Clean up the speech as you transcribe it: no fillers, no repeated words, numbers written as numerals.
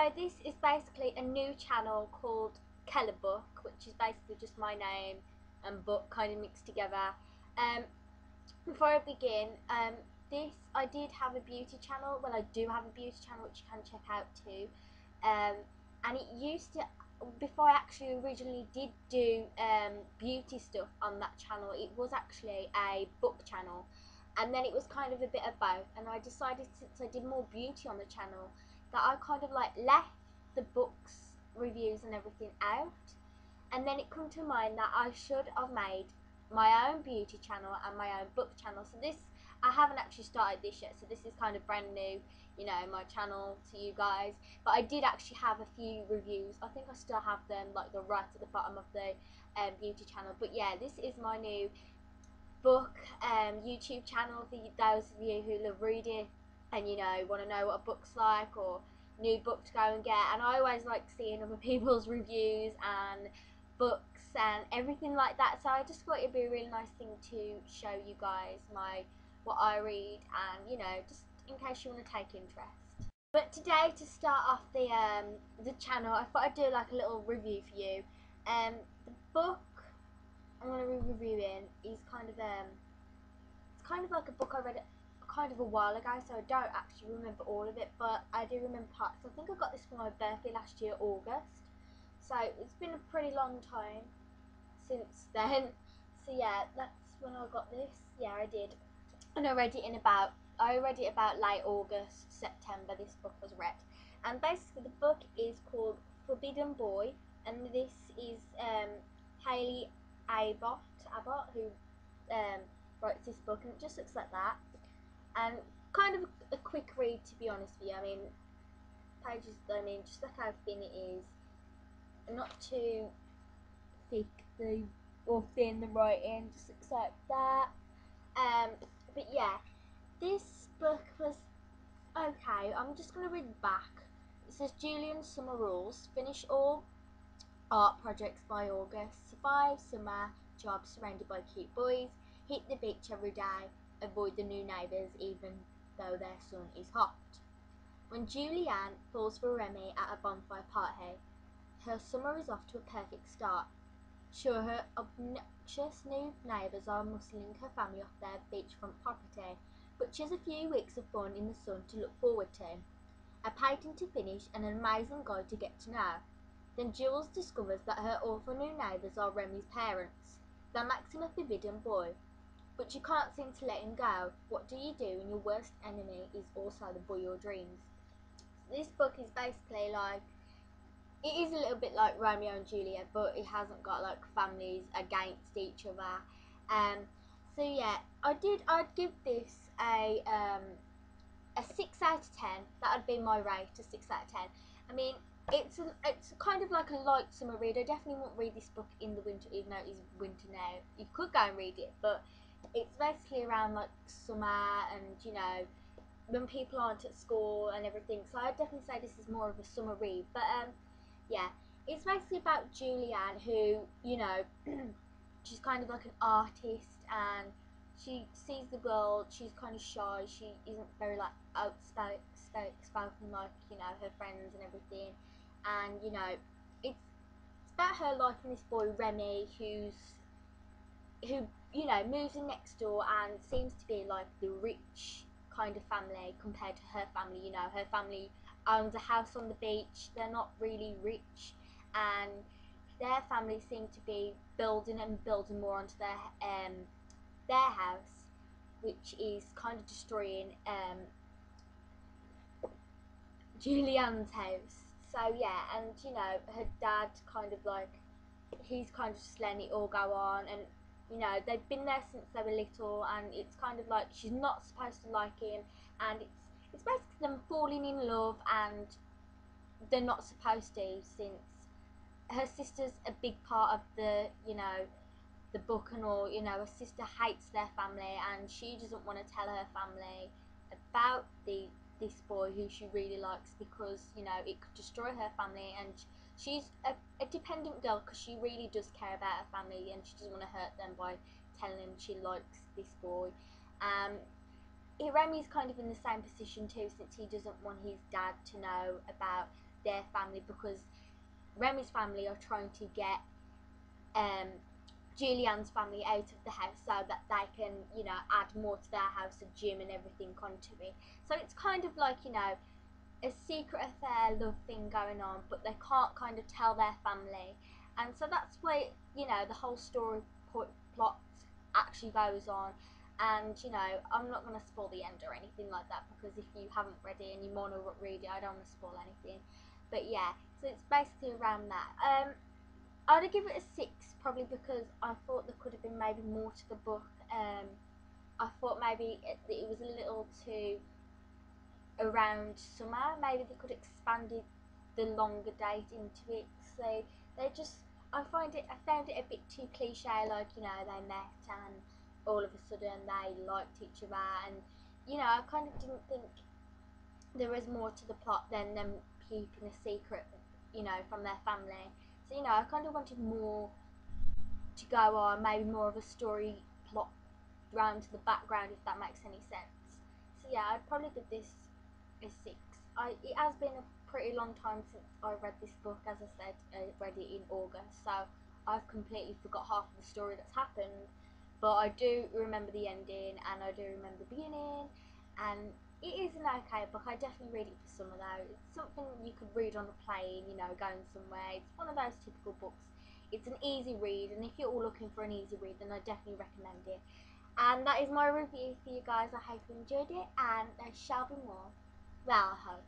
So this is basically a new channel called Keller Book, which is basically just my name and book kind of mixed together. Before I begin, I did have a beauty channel. Well, I do have a beauty channel which you can check out too. And it used to, before I actually originally did do beauty stuff on that channel, it was actually a book channel, and then it was kind of a bit of both. And I decided, since I did more beauty on the channel, that I kind of like left the books reviews and everything out, and then it come to mind that I should have made my own beauty channel and my own book channel. So this, I haven't actually started this yet, so this is kind of brand new, you know, my channel to you guys. But I did actually have a few reviews. I think I still have them, like the right at the bottom of the beauty channel. But yeah, this is my new book YouTube channel for those of you who love reading and, you know, want to know what a book's like or new book to go and get. And I always like seeing other people's reviews and books and everything like that, so I just thought it'd be a really nice thing to show you guys what I read, and, you know, just in case you want to take interest. But today, to start off the channel, I thought I'd do like a little review for you. The book I'm going to be reviewing is kind of it's kind of like a book I read kind of a while ago, so I don't actually remember all of it, but I do remember parts. I think I got this for my birthday last year, August, so it's been a pretty long time since then. So yeah, that's when I got this. Yeah, I did, and I read it about late August, September. This book was read, and basically the book is called Forbidden Boy, and this is Hayley Abbott who wrote this book, and it just looks like that, and kind of a quick read, to be honest with you. I mean, pages, just look how thin it is, not too thick or thin, the writing just looks like that. But yeah, this book was okay. I'm just going to read back. It says, Julianne summer rules: finish all art projects by August, survive summer jobs surrounded by cute boys, hit the beach every day, avoid the new neighbours even though their sun is hot. When Julianne falls for Remi at a bonfire party, her summer is off to a perfect start. Sure, her obnoxious new neighbours are muscling her family off their beachfront property, but she has a few weeks of fun in the sun to look forward to, a painting to finish, and an amazing guy to get to know. Then Jules discovers that her awful new neighbours are Remi's parents. That makes him a forbidden boy, but you can't seem to let him go. What do you do when your worst enemy is also the boy of your dreams? This book is basically like, it is a little bit like Romeo and Juliet, but it hasn't got like families against each other. So yeah, I'd give this a 6 out of 10. That would be my rate, a 6 out of 10. I mean, it's kind of like a light summer read. I definitely won't read this book in the winter, even though it is winter now. You could go and read it, but it's basically around like summer, and, you know, when people aren't at school and everything. So I'd definitely say this is more of a summer read. But yeah, it's basically about Julianne, who, you know, she's kind of like an artist, and she sees the world. She's kind of shy. She isn't very like outspoken like, you know, her friends and everything. And, you know, it's about her liking this boy Remi, who, you know, moves in next door and seems to be like the rich kind of family compared to her family. You know, her family owns a house on the beach. They're not really rich, and their family seem to be building and building more onto their house, which is kind of destroying Julianne's house. So yeah, and, you know, her dad kind of like, he's kind of just letting it all go on, and, you know, they've been there since they were little, and it's kind of like she's not supposed to like him, and it's basically them falling in love, and they're not supposed to, since her sister's a big part of the, you know, the book and all. You know, her sister hates their family, and she doesn't want to tell her family about this boy who she really likes, because, you know, it could destroy her family, and she's a dependent girl, because she really does care about her family, and she doesn't want to hurt them by telling them she likes this boy. Remi's kind of in the same position too, since he doesn't want his dad to know about their family, because Remi's family are trying to get Julianne's family out of the house so that they can, you know, add more to their house, a gym and everything onto it. So it's kind of like, you know, a secret affair love thing going on, but they can't kind of tell their family. And so that's where, you know, the whole story plot actually goes on. And, you know, I'm not going to spoil the end or anything like that, because if you haven't read it and you want to read it, I don't want to spoil anything. But yeah, so it's basically around that. I'd give it a 6, probably because I thought there could have been maybe more to the book. I thought maybe it was a little too around summer. Maybe they could have expanded the longer date into it. So I found it a bit too cliche. Like, you know, they met and all of a sudden they liked each other, and you know, I kind of didn't think there was more to the plot than them keeping a secret, you know, from their family. So, you know, I kind of wanted more to go on, maybe more of a story plot round to the background, if that makes any sense. So yeah, I'd probably give this a 6. It has been a pretty long time since I read this book. As I said, I read it in August, so I've completely forgot half of the story that's happened, but I do remember the ending and I do remember the beginning, and it is an okay book. I definitely read it for summer though. It's something you could read on a plane, you know, going somewhere. It's one of those typical books. It's an easy read, and if you're all looking for an easy read, then I definitely recommend it. And that is my review for you guys. I hope you enjoyed it, and there shall be more. Well, I hope.